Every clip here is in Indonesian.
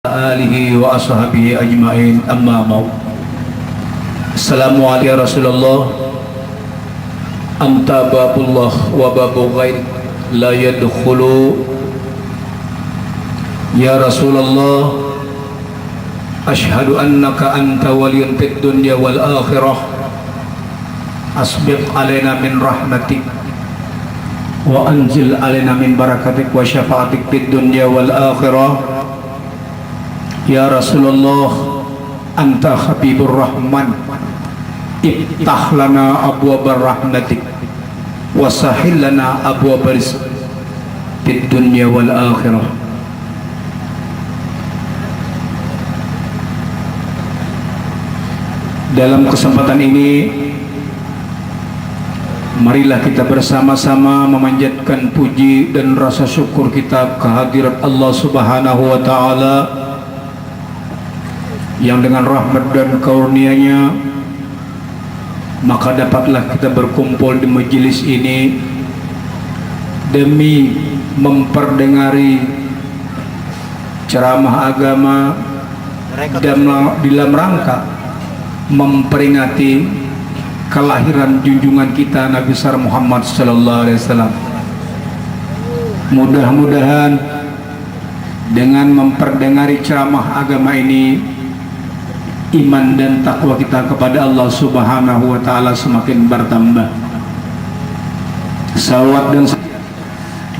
alihi wa ashabihi ajma'in amma ba'd. Assalamualaikum ya Rasulullah, anta babullah wa babu ghair la yadkhulu. Ya Rasulullah, ashhadu annaka anta waliyun fid dunya wal akhirah, asbiq alaina min rahmatik wa anzil alaina min barakatik wa syafa'atik fid dunya wal akhirah. Ya Rasulullah, anta habibur rahman, iftah lana abwabar rahmatik wa sahil lana abwabar rizq fid dunya wal akhirah. Dalam kesempatan ini, marilah kita bersama-sama memanjatkan puji dan rasa syukur kita kehadirat Allah Subhanahu wa Ta'ala, yang dengan rahmat dan karunia-Nya maka dapatlah kita berkumpul di majelis ini demi memperdengari ceramah agama dalam rangka memperingati kelahiran junjungan kita Nabi besar Muhammad sallallahu alaihi wasallam. Mudah-mudahan dengan memperdengari ceramah agama ini, iman dan takwa kita kepada Allah Subhanahu wa Ta'ala semakin bertambah. Salawat dan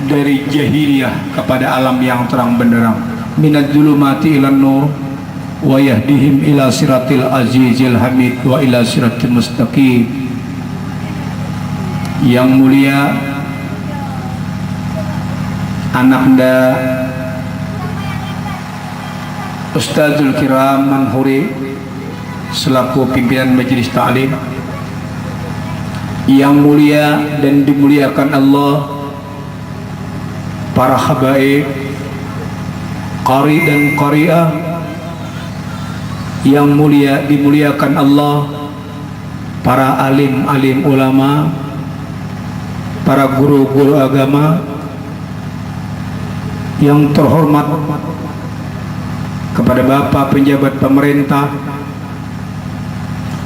dari jahiliyah kepada alam yang terang benderang, minadz zulumati ilan nur wa yahdihim ila siratil azizil hamid wa ila siratil mustaqim. Yang mulia Ananda Ustadzul Kiram Manhuri selaku pimpinan majelis ta'lim, yang mulia dan dimuliakan Allah, para habaib, qari dan qari'ah, yang mulia dimuliakan Allah, para alim-alim ulama, para guru-guru agama, yang terhormat kepada Bapak penjabat pemerintah.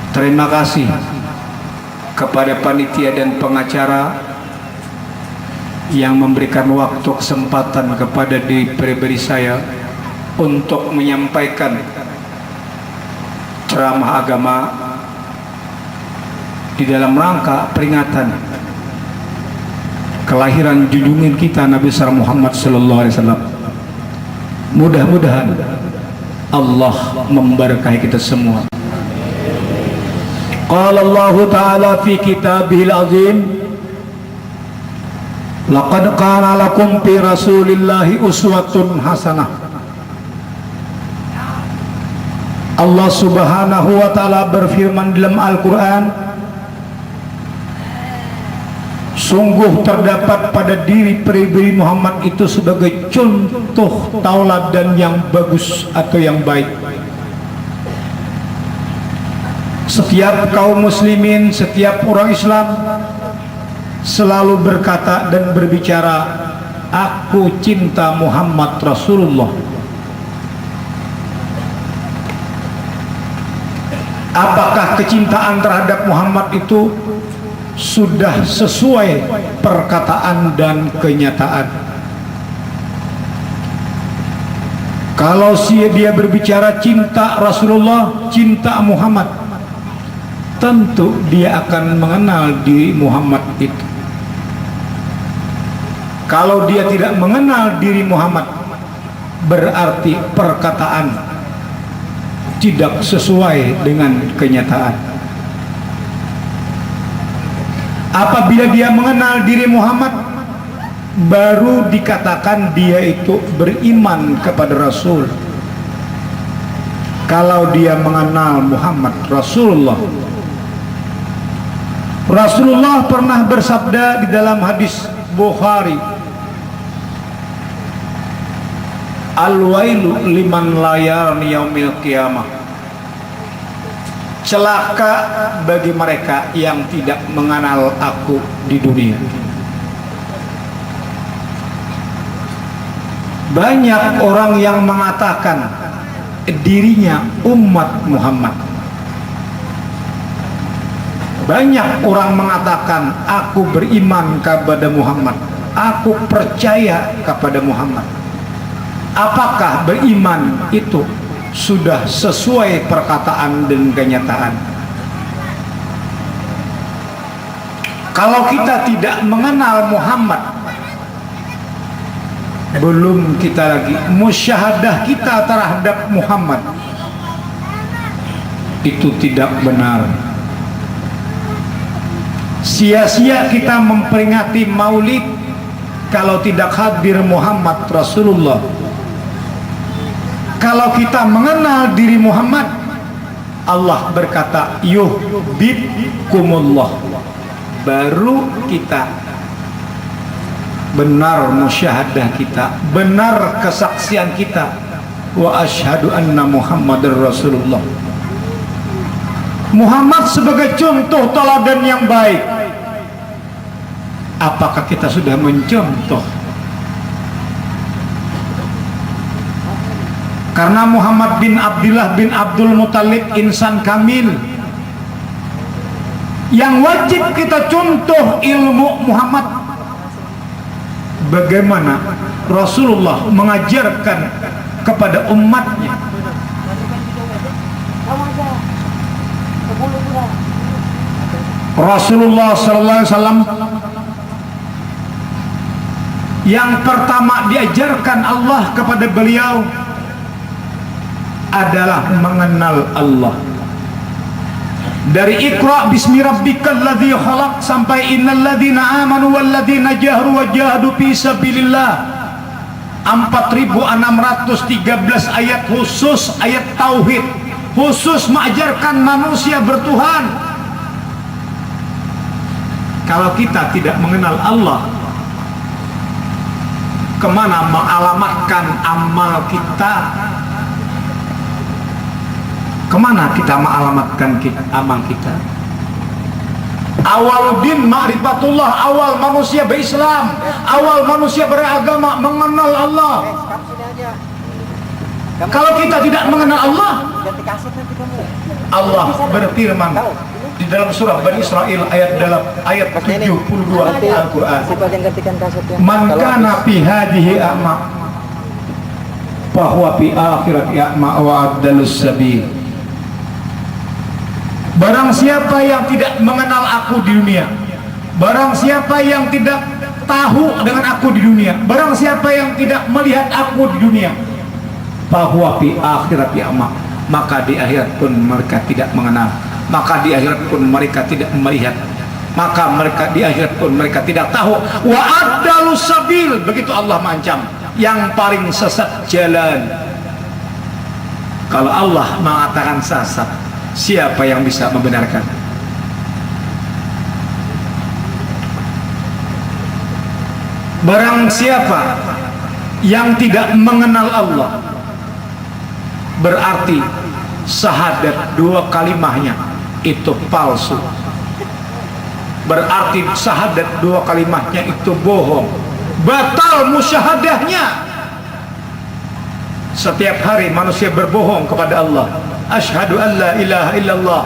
Terima kasih kepada panitia dan pengacara yang memberikan waktu kesempatan kepada diri pribadi saya untuk menyampaikan ceramah agama di dalam rangka peringatan kelahiran junjungan kita Nabi besar Muhammad sallallahu alaihi wasallam. Mudah-mudahan Allah memberkahi kita semua. Qala Allah Ta'ala fi kitabihil azim, laqad kana lakum fi rasulillahi uswatun hasanah. Allah Subhanahu wa Ta'ala berfirman dalam Al-Quran, sungguh terdapat pada diri pribadi Muhammad itu sebagai contoh tauladan yang bagus atau yang baik. Setiap kaum muslimin, setiap orang Islam selalu berkata dan berbicara, aku cinta Muhammad Rasulullah. Apakah kecintaan terhadap Muhammad itu sudah sesuai perkataan dan kenyataan? Kalau dia berbicara cinta Rasulullah, cinta Muhammad, tentu dia akan mengenal diri Muhammad itu. Kalau dia tidak mengenal diri Muhammad, berarti perkataan tidak sesuai dengan kenyataan. Apabila dia mengenal diri Muhammad, baru dikatakan dia itu beriman kepada Rasul. Kalau dia mengenal Muhammad Rasulullah, Rasulullah pernah bersabda di dalam hadis Bukhari, al-wailu liman la yarani yaumil qiyamah, celaka bagi mereka yang tidak mengenal aku di dunia. Banyak orang yang mengatakan dirinya umat Muhammad. Banyak orang mengatakan aku beriman kepada Muhammad, aku percaya kepada Muhammad. Apakah beriman itu sudah sesuai perkataan dan kenyataan? Kalau kita tidak mengenal Muhammad, belum kita lagi musyahadah kita terhadap Muhammad itu tidak benar. Sia-sia kita memperingati maulid kalau tidak hadir Muhammad Rasulullah. Kalau kita mengenal diri Muhammad, Allah berkata yuhibbukumullah, baru kita benar musyahadah kita, benar kesaksian kita, wa asyhadu anna Muhammadar Rasulullah. Muhammad sebagai contoh teladan yang baik. Apakah kita sudah mencontoh? Karena Muhammad bin Abdullah bin Abdul Muthalib insan kamil, yang wajib kita contoh ilmu Muhammad. Bagaimana Rasulullah mengajarkan kepada umatnya. Rasulullah sallallahu alaihi wasallam yang pertama diajarkan Allah kepada beliau adalah mengenal Allah. Dari Iqra bismi rabbikal ladzi khalaq sampai innal ladzina amanu wal ladzina jahru wa jahadu fi sabilillah, 4613 ayat khusus, ayat tauhid khusus mengajarkan manusia bertuhan. Kalau kita tidak mengenal Allah, kemana mengalamatkan amal kita? Kemana kita mengalamatkan amal kita? Awal din ma'rifatullah, awal manusia berislam, awal manusia beragama mengenal Allah. Kalau kita tidak mengenal Allah, Allah berfirman di dalam surah Bani Israel ayat 72 Al-Quran, man kana fi hadhihi a'ma fahuwa fi akhirati a'ma wa adalus sabil. Barang siapa yang tidak mengenal aku di dunia, barang siapa yang tidak tahu dengan aku di dunia, barang siapa yang tidak melihat aku di dunia, fahuwa fi akhirati a'ma, maka di akhirat pun mereka tidak mengenal, maka di akhirat pun mereka tidak melihat, maka mereka di akhirat pun mereka tidak tahu. Wa adalus sabil, begitu Allah mengancam yang paling sesat jalan. Kalau Allah mengatakan sesat, siapa yang bisa membenarkan? Barang siapa yang tidak mengenal Allah, berarti syahadat dua kalimahnya itu palsu, berarti syahadat dua kalimahnya itu bohong, batal musyahadahnya. Setiap hari manusia berbohong kepada Allah. Asyhadu an la ilaha illallah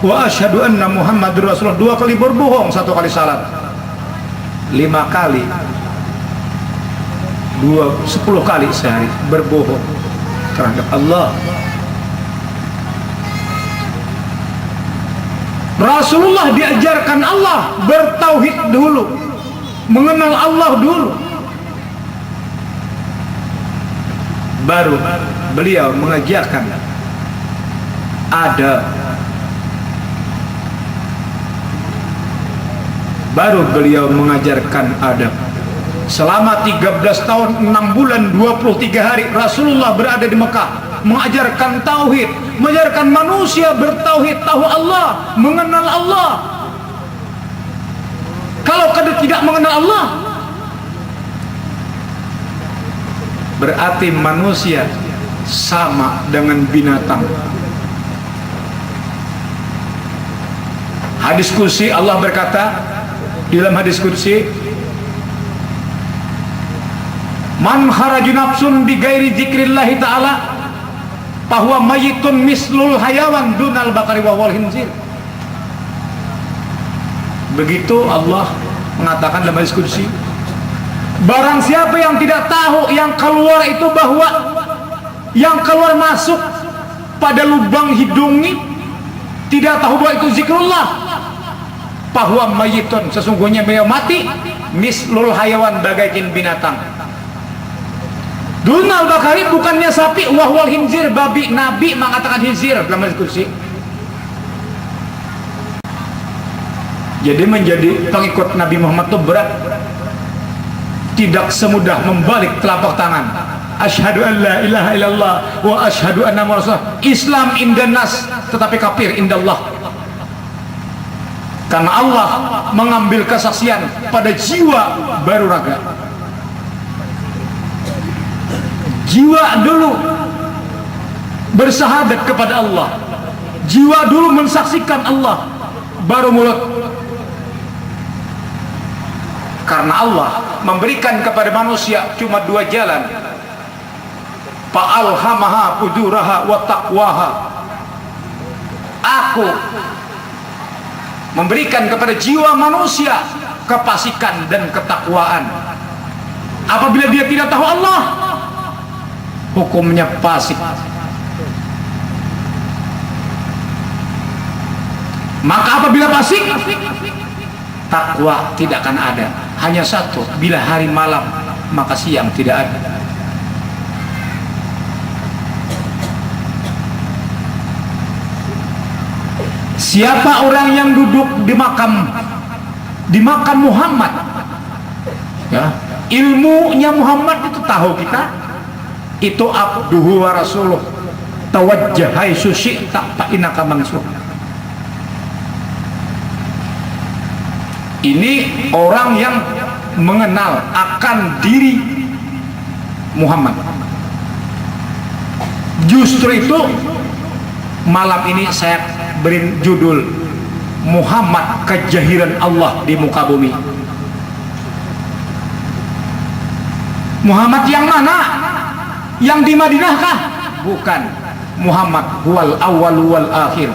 wa asyhadu anna Muhammadur Rasulullah. 2 kali berbohong, 1 kali salat. 5 kali, 10 kali sehari berbohong terhadap Allah. Rasulullah diajarkan Allah bertauhid dulu, mengenal Allah dulu, baru beliau mengajarkan adab, baru beliau mengajarkan adab. Selama 13 tahun 6 bulan 23 hari Rasulullah berada di Mekah, mengajarkan tauhid, mengajarkan manusia bertauhid, tahu Allah, mengenal Allah. Kalau kita tidak mengenal Allah, berarti manusia sama dengan binatang. Hadis kursi, Allah berkata di dalam hadis kursi, man kharaju nafsun bi ghairi dzikrillah ta'ala bahwa mayitun mislul hayawan dunal bakari wal khinzir. Begitu Allah mengatakan dalam hadis qudsi, barang siapa yang tidak tahu yang keluar itu bahwa yang keluar masuk pada lubang hidungnya, tidak tahu bahwa itu zikrullah, bahwa mayitun, sesungguhnya beliau mati, mislul hayawan, bagaikan binatang. Dunal bakari bukannya sapi, wahwal hinzir, babi. Nabi mengatakan hinzir dalam hadis qudsi. Jadi menjadi pengikut Nabi Muhammad itu berat. Tidak semudah membalik telapak tangan. Asyhadu an la ilaha illallah wa asyhadu anna Rasulullah. Islam indanas, tetapi kafir indallah. Karena Allah mengambil kesaksian pada jiwa baru raga. Jiwa dulu bersahadat kepada Allah, jiwa dulu mensaksikan Allah, baru mulut. Karena Allah memberikan kepada manusia cuma dua jalan, fa'alhamaha fujuraha wa taqwaha. Aku memberikan kepada jiwa manusia kefasikan dan ketakwaan. Apabila dia tidak tahu Allah, hukumnya fasik. Maka apabila fasik, takwa tidak akan ada. Hanya satu, bila hari malam maka siang tidak ada. Siapa orang yang duduk di makam Muhammad, ya, ilmunya Muhammad itu tahu kita, itu abduhu wa rasuluh, tawajjah haitsu syi'ta fa innaka mansur. Ini orang yang mengenal akan diri Muhammad. Justru itu malam ini saya beri judul Muhammad, kejahiran Allah di muka bumi. Muhammad yang mana? Yang di Madinah kah? Bukan. Muhammad huwal awwal wal akhir.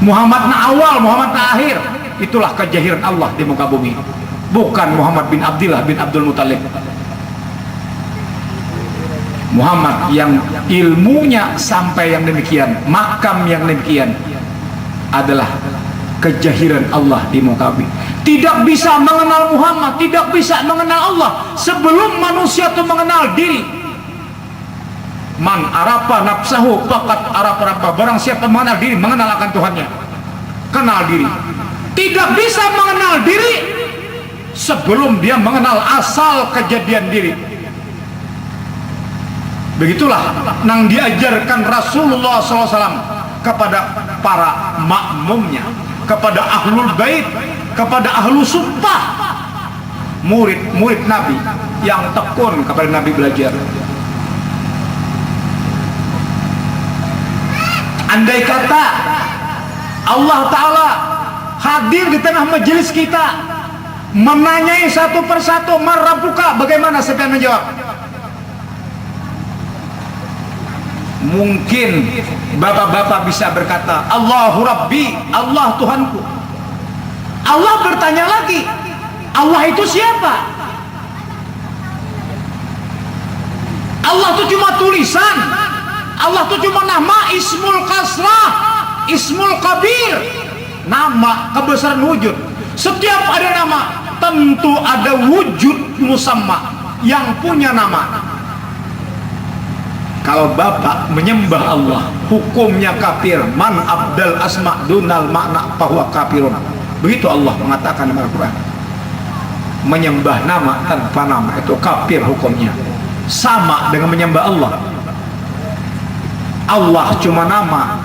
Muhammad na awal, Muhammad na akhir. Itulah kejahiran Allah di muka bumi. Bukan Muhammad bin Abdullah bin Abdul Muthalib. Muhammad yang ilmunya sampai yang demikian, makam yang demikian, adalah kejahiran Allah di muka bumi. Tidak bisa mengenal Muhammad, tidak bisa mengenal Allah sebelum manusia itu mengenal diri. Man arafa nafsahu faqad arafa rabbah. Barang siapa mengenal diri, mengenal akan Tuhannya. Kenal diri. Tidak bisa mengenal diri sebelum dia mengenal asal kejadian diri. Begitulah yang diajarkan Rasulullah SAW kepada para makmumnya, kepada ahlul bait, kepada ahlu sumpah, murid-murid Nabi yang tekun kepada Nabi belajar. Andai kata Allah Ta'ala hadir di tengah majelis kita, menanyai satu persatu, man rabbuka, bagaimana saya menjawab? Mungkin bapak-bapak bisa berkata, Allahu Rabbi, Allah Tuhanku. Allah bertanya lagi, Allah itu siapa? Allah itu cuma tulisan, Allah itu cuma nama, ismul kasrah, ismul kabir, nama kebesaran wujud. Setiap ada nama tentu ada wujud musamma yang punya nama. Kalau bapak menyembah Allah, hukumnya kafir. Man abdal asma dunal makna bahwa kafirun. Begitu Allah mengatakan dalam Al-Quran. Menyembah nama tanpa nama itu kafir hukumnya. Sama dengan menyembah Allah. Allah cuma nama.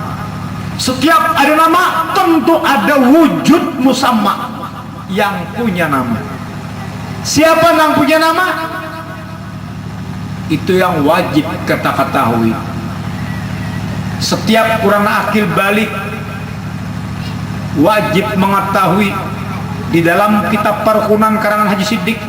Setiap ada nama tentu ada wujud musamma yang punya nama. Siapa yang punya nama? Itu yang wajib kita ketahui. Setiap orang akil balik wajib mengetahui di dalam kitab Parkunan karangan Haji Siddiq